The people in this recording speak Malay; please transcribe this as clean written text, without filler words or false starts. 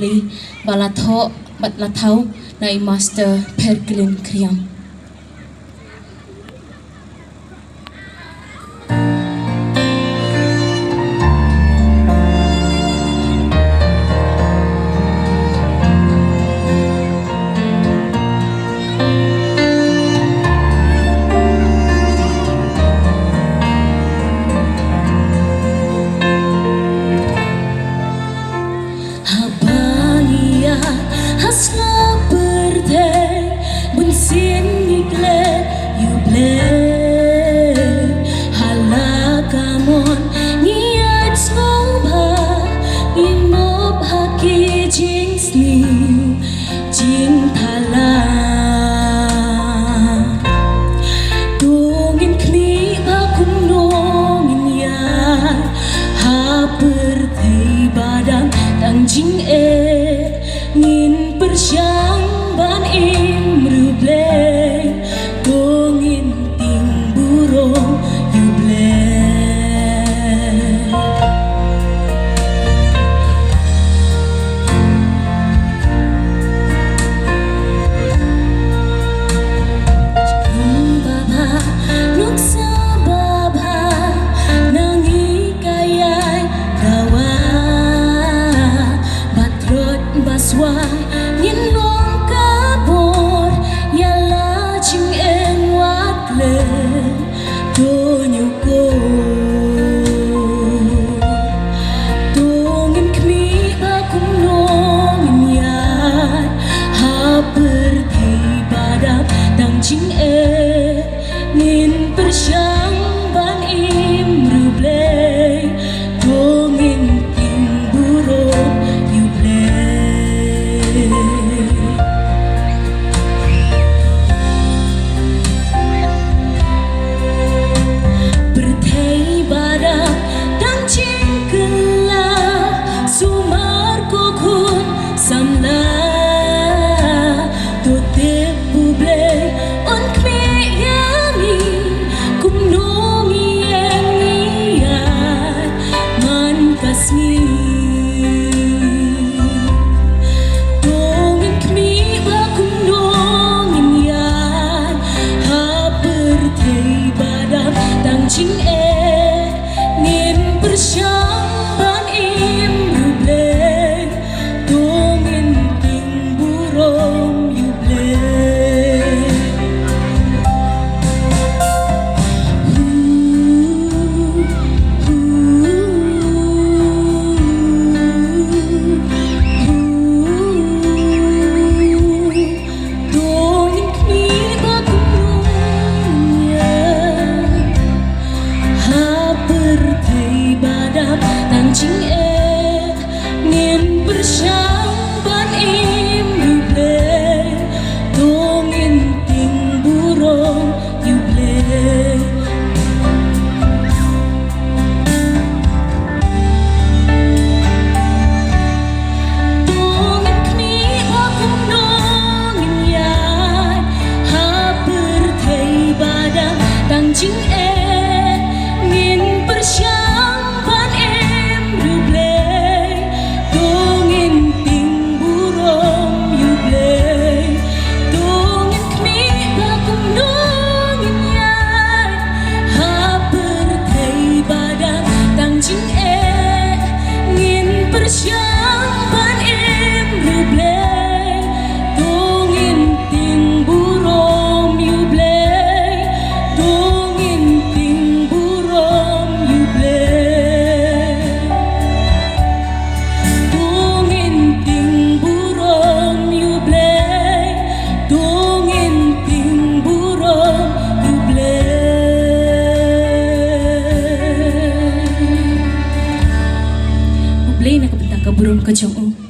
Li balatho batlathau nai master Perglin Kriam. Hasla birthday bunsin nikle yuble halakamon niat soba imop haki jings ni jing thala dongin kni bakum nongin ya ha birthday badang tang jing ngin persyang ban imruble dongin ting burung yuble baba nuksa baba nangi kayai gawa batrot baswa nhìn loang kabor yala ching en wat le do nyuko dongin kmi ba kum nongin yat ha birthday badap dang ching ngin persyang ban imruble dongin ting burung yuble samla to te buble on kme yani kum nongi ya man kasni dongin kme ba kum nongin ya ha birthday badam tang ching ngin persyang ban imruble ching ngin persyang ban imruble dongin ting burung yuble dongin kni akum nongin yat ha birthday badam tang ching ngin persyang ban persyang ban imruble dongin ting burung yuble dongin ting burung yuble dongin ting burung yuble dongin ting burung yuble Play na kabentang kaburong ka Jong-un.